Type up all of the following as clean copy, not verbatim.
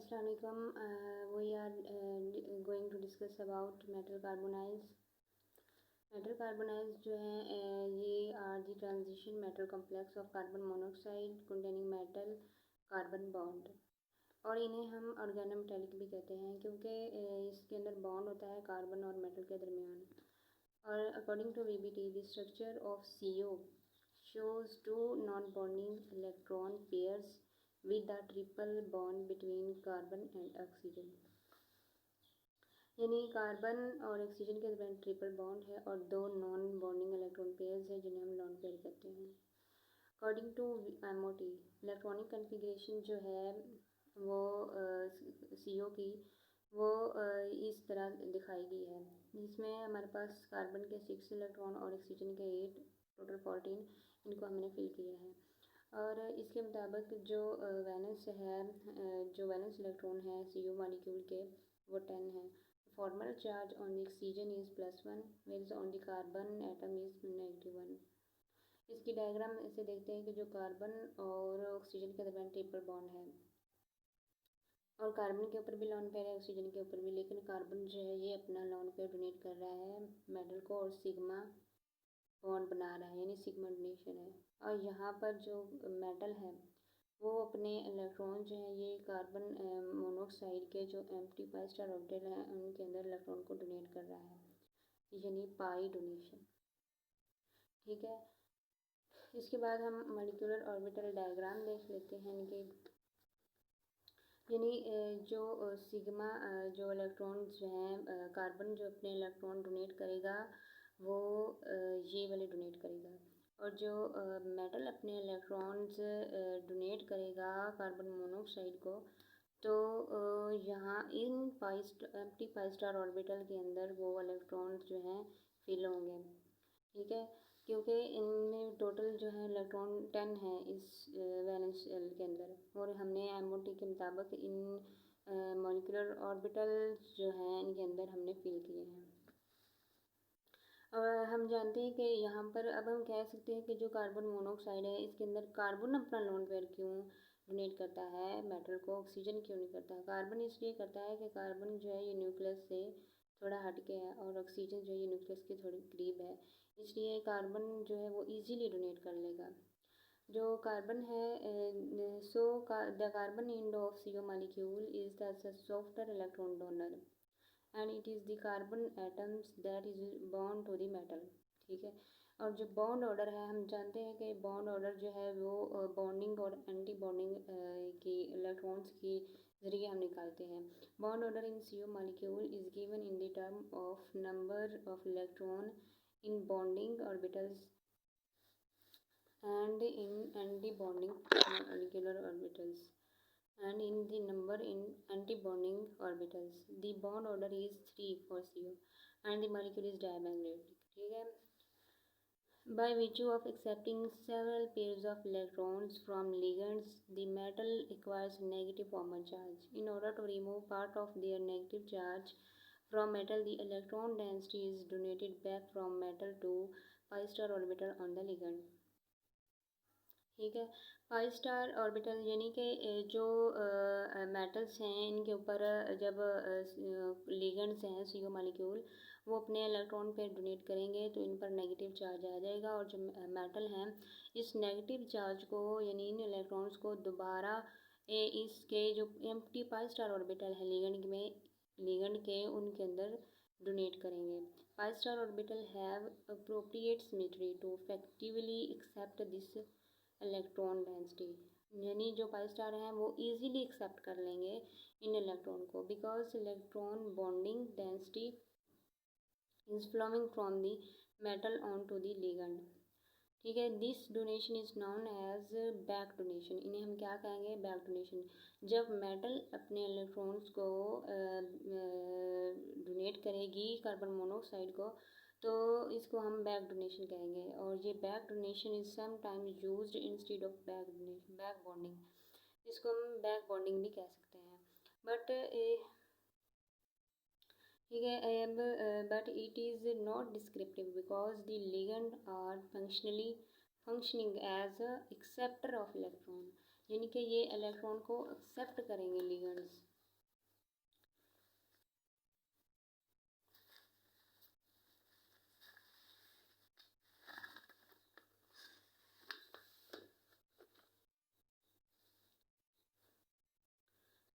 Assalamualaikum. We are going to discuss about metal carbonides. Metal carbonides जो हैं ये are the transition metal complex of carbon monoxide containing metal carbon bond, और इन्हें हम organometallic भी कहते हैं क्योंकि इसके अंदर बॉन्ड होता है कार्बन और मेटल के दरमियान। और according to VBT the structure of CO shows two non-bonding electron pairs with a triple bond between carbon and oxygen। यानी कार्बन और ऑक्सीजन के दरमियान ट्रिपल बॉन्ड है और दो नॉन बॉन्डिंग इलेक्ट्रॉन पेयर्स है जिन्हें हम लोन पेयर कहते हैं। According to MOT electronic configuration जो है वो CO की वो इस तरह दिखाई गई है, जिसमें हमारे पास कार्बन के 6 इलेक्ट्रॉन और ऑक्सीजन के 8, टोटल 14 इनको हमने फिल किया है। और इसके मुताबिक जो वैलेंस है, जो वैलेंस इलेक्ट्रॉन है CO मॉलिक्यूल के वो 10 है। Formal charge on the oxygen is +1, whereas on the carbon atom is -1। इसकी डायग्राम ऐसे देखते हैं कि जो कार्बन और ऑक्सीजन के दरमियान ट्रिपल बॉन्ड है और कार्बन के ऊपर भी लोन पेयर है, ऑक्सीजन के ऊपर भी, लेकिन कार्बन जो है ये अपना लोन पेयर डोनेट कर रहा है मेटल को और सिग्मा बॉन्ड बना रहा है, यानी सिग्मा डोनेशन है। और यहाँ पर जो मेटल है वो अपने इलेक्ट्रॉन जो है ये कार्बन मोनोऑक्साइड के जो एम्प्टी पाई स्टार ऑर्बिटल हैं उनके अंदर इलेक्ट्रॉन को डोनेट कर रहा है, यानी पाई डोनेशन। ठीक है, इसके बाद हम मॉलिक्यूलर ऑर्बिटल डायग्राम देख लेते हैं इनके। यानी जो सिग्मा जो इलेक्ट्रॉन जो हैं कार्बन जो अपने इलेक्ट्रॉन डोनेट करेगा वो ये वाले डोनेट करेगा, और जो मेटल अपने इलेक्ट्रॉन्स डोनेट करेगा कार्बन मोनोऑक्साइड को, तो यहाँ in empty pi star orbital के अंदर वो इलेक्ट्रॉन्स जो हैं फिल होंगे। ठीक है, क्योंकि इनमें टोटल जो है इलेक्ट्रॉन 10 है इस वैलेंस शेल के अंदर, और हमने MOT के मुताबिक इन मॉलिक्यूलर ऑर्बिटल जो हैं इनके अंदर हमने फिल किए हैं। और हम जानते हैं कि यहाँ पर अब हम कह सकते हैं कि जो कार्बन मोनोऑक्साइड है इसके अंदर कार्बन अपना लोन पेयर क्यों डोनेट करता है मेटल को, ऑक्सीजन क्यों नहीं करता। कार्बन इसलिए करता है कि कार्बन जो है ये न्यूक्लियस से थोड़ा हटके है और ऑक्सीजन जो है ये न्यूक्लियस के थोड़ी करीब है, इसलिए कार्बन जो है वो इजीली डोनेट कर लेगा। जो कार्बन है the carbon end of CO molecule is the softer electron donor and it is the carbon atoms that is bond to the metal. ठीक है, और जो बॉन्ड ऑर्डर है हम जानते हैं कि बॉन्ड ऑर्डर जो है वो बॉन्डिंग और एंटी बॉन्डिंग की इलेक्ट्रॉन्स के ज़रिए हम निकालते हैं। Bond order in CO molecule is given in the term of number of electron in bonding orbitals and in anti-bonding molecular orbitals and in the number in anti-bonding orbitals। The bond order is 3 for CO and the molecule is dimagnetic। ठीक है, by virtue of accepting several pairs of electrons from ligands the metal acquires negative formal charge। In order to remove part of their negative charge from metal the electron density is donated back from metal to pi star orbital on the ligand। ठीक है, पाई star orbital यानी कि जो metals हैं इनके ऊपर जब ligands हैं CO मॉलिक्यूल वो अपने इलेक्ट्रॉन पे डोनेट करेंगे तो इन पर नेगेटिव चार्ज आ जाएगा, और जो मेटल हैं इस नेगेटिव चार्ज को यानी इन इलेक्ट्रॉन्स को दोबारा इसके जो एम्प्टी पाई स्टार ऑर्बिटल है लिगेंड के उनके अंदर डोनेट करेंगे। Pi star orbital have appropriate symmetry to effectively accept this electron density, यानी जो पाई स्टार हैं वो इजीली एक्सेप्ट कर लेंगे इन इलेक्ट्रॉन को, because electron bonding density is flowing from the metal on to the ligand. ठीक है, this donation is known as back donation. इन्हें हम क्या कहेंगे, बैक डोनेशन। जब मेटल अपने इलेक्ट्रॉन्स को डोनेट करेगी कार्बन मोनोऑक्साइड को तो इसको हम बैक डोनेशन कहेंगे, और ये back donation is sometimes used instead of back bonding. इसको हम बैक बॉन्डिंग भी कह सकते हैं, बट ठीक है but it is not descriptive because the ligand are functioning as acceptor of electron, यानी कि ये इलेक्ट्रॉन को एक्सेप्ट करेंगे लिगेंड्स।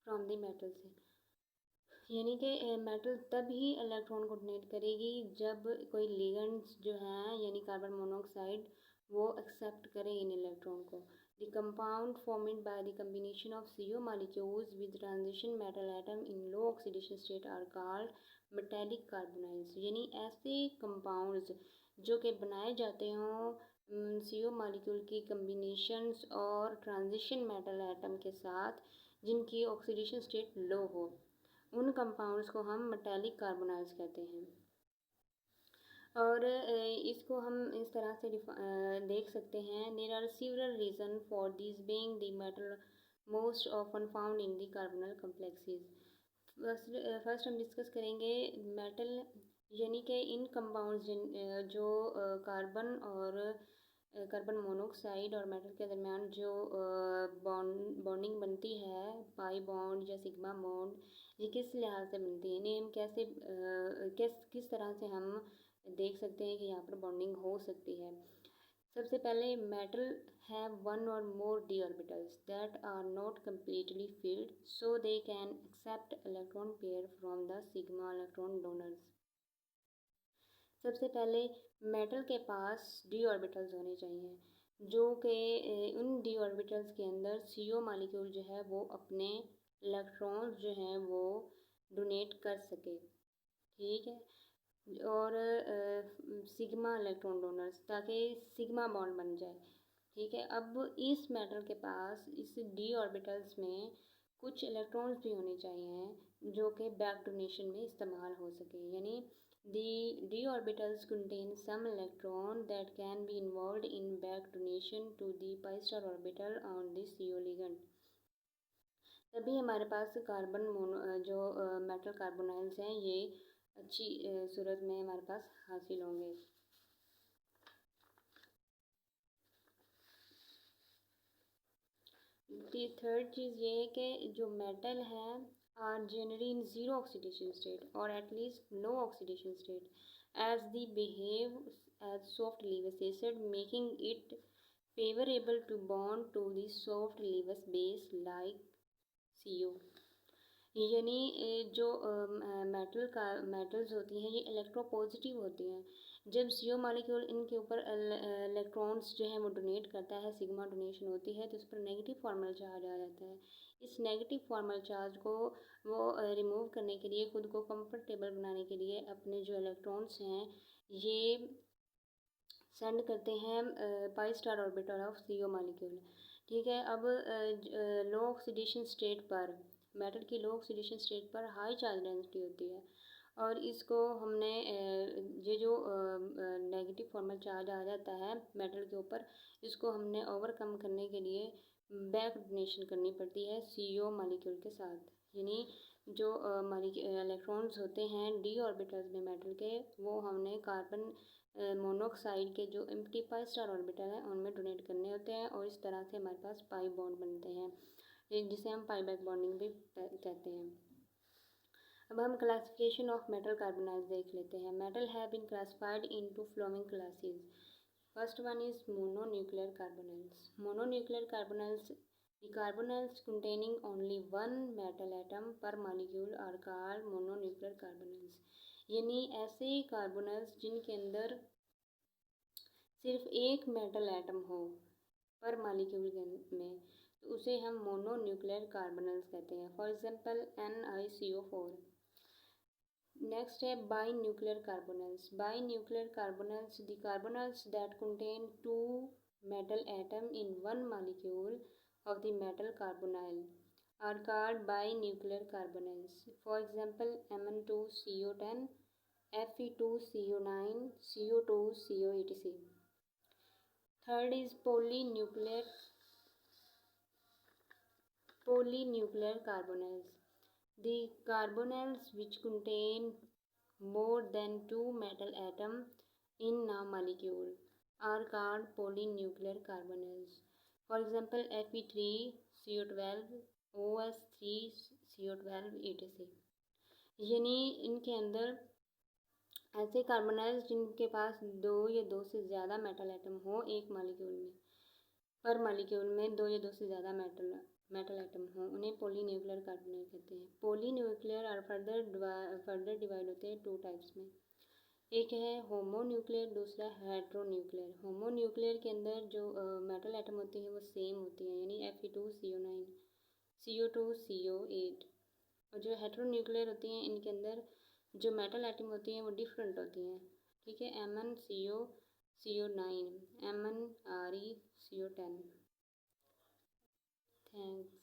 फ्रॉम द मेटल से, यानी कि मेटल तब ही इलेक्ट्रॉन को डोनेट करेगी जब कोई लिगेंड्स जो हैं यानी कार्बन मोनोऑक्साइड वो एक्सेप्ट करे इन इलेक्ट्रॉन को। The compound formed by the combination of CO molecules with transition metal atom in low oxidation state are called metallic carbonyls, यानी ऐसे कंपाउंड्स जो कि बनाए जाते हों CO मॉलिक्यूल की कम्बिनेशंस और ट्रांजिशन मेटल एटम के साथ जिनकी ऑक्सीडेशन स्टेट लो हो, उन कंपाउंड्स को हम मेटेलिक कार्बोनाइल्स कहते हैं। और इसको हम इस तरह से देख सकते हैं, there are several reason for this being the metal most often found in the carbonyl complexes. First हम डिस्कस करेंगे मेटल यानी कि इन कंपाउंड्स जो कार्बन और कार्बन मोनोऑक्साइड और मेटल के दरमियान जो बॉन्डिंग बनती है, पाई बॉन्ड या सिग्मा बॉन्ड, ये किस लिहाज से बनती है, इन्हें हम कैसे किस तरह से हम देख सकते हैं कि यहाँ पर बॉन्डिंग हो सकती है। सबसे पहले metal have one or more d orbitals that are not completely filled so they can accept electron pair from the sigma electron donors। सबसे पहले मेटल के पास डी ऑर्बिटल्स होने चाहिए जो कि उन डी ऑर्बिटल्स के अंदर CO मॉलिक्यूल जो है वो अपने इलेक्ट्रॉन्स जो हैं वो डोनेट कर सके, ठीक है, और सिग्मा इलेक्ट्रॉन डोनर्स ताकि सिग्मा बॉन्ड बन जाए, ठीक है। अब इस मेटल के पास इस डी ऑर्बिटल्स में कुछ इलेक्ट्रॉन्स भी होने चाहिए जो कि बैक डोनेशन में इस्तेमाल हो सके, यानी the d orbitals contain some electron that can be involved in back donation to the pi star orbital on the CO ligand। तभी हमारे पास कार्बन जो मेटल कार्बोनाइल्स हैं ये अच्छी सूरत में हमारे पास हासिल होंगे। थर्ड चीज़ ये है कि जो मेटल है are generally in zero oxidation state or at least low oxidation state as they behave as soft Lewis acid, making it favorable to bond to the soft Lewis base like CO। यानी जो metals होती हैं ये electropositive होती हैं। जब CO molecule इनके ऊपर इलेक्ट्रॉन्स जो हैं वो डोनेट करता है, सिग्मा डोनेशन होती है, तो उस पर नेगेटिव फॉर्मल चार्ज आ जाता है। इस नेगेटिव फॉर्मल चार्ज को वो रिमूव करने के लिए, खुद को कंफर्टेबल बनाने के लिए अपने जो इलेक्ट्रॉन्स हैं ये सेंड करते हैं पाई star orbital of CO molecule, ठीक है। अब लो ऑक्सीडेशन स्टेट पर मेटल की लो ऑक्सीडेशन स्टेट पर हाई चार्ज डेंसिटी होती है और इसको हमने ये जो नेगेटिव फॉर्मल चार्ज आ जाता है मेटल के ऊपर, इसको हमने ओवरकम करने के लिए बैक डोनेशन करनी पड़ती है CO मॉलिक्यूल के साथ, यानी जो इलेक्ट्रॉन्स होते हैं डी ऑर्बिटल्स में मेटल के, वो हमने कार्बन मोनोऑक्साइड के जो एम्प्टी पाई स्टार ऑर्बिटल हैं उनमें डोनेट करने होते हैं और इस तरह से हमारे पास पाई बॉन्ड बनते हैं, जिसे हम पाई बैक बॉन्डिंग भी कहते हैं। अब हम क्लासिफिकेशन ऑफ मेटल कार्बोनाइल्स देख लेते हैं। Metal have been classified into flowing classes. First one is mononuclear carbonyls. Mononuclear carbonyls, the carbonyls containing only one metal atom per molecule are called mononuclear carbonyls। यानी ऐसे कार्बोनल्स जिनके अंदर सिर्फ एक metal atom हो पर मॉलिक्यूल में, तो उसे हम मोनोन्यूक्लियर कार्बोनल्स कहते हैं। For example NiCO4। नेक्स्ट है binuclear carbonyls. Binuclear carbonyls, the carbonyls that contain two metal atom in one molecule of the metal carbonyl are called binuclear carbonyls। For example, Mn2CO10, Fe2CO9, CO2CO etc। Third is polynuclear carbonyls। The carbonyls which contain more than two metal atoms in a molecule are called polynuclear carbonyls। For example, Fe3CO12, OS3CO12 etc। यानी इनके अंदर ऐसे carbonyls जिनके पास दो या दो से ज़्यादा मेटल एटम हो एक मॉलिक्यूल में, पर मॉलिक्यूल में दो या दो से ज़्यादा मेटल मेटल एटम हो उन्हें पॉलीन्यूक्लियर कार्बोनेट कहते हैं। पॉलीन्यूक्लियर और फर्दर डिवाइड होते हैं टू टाइप्स में। एक है होमोन्यूक्लियर, दूसरा हेट्रोन्यूक्लियर। होमोन्यूक्लियर के अंदर जो मेटल एटम होती है वो सेम होती है, यानी Fe2CO9 CO2CO8। और जो हेट्रोन्यूक्लियर होती हैं इनके अंदर जो मेटल एटम होती हैं वो डिफरेंट होती हैं। ठीक है, MnCO9, MnReCO10। थैंक्स।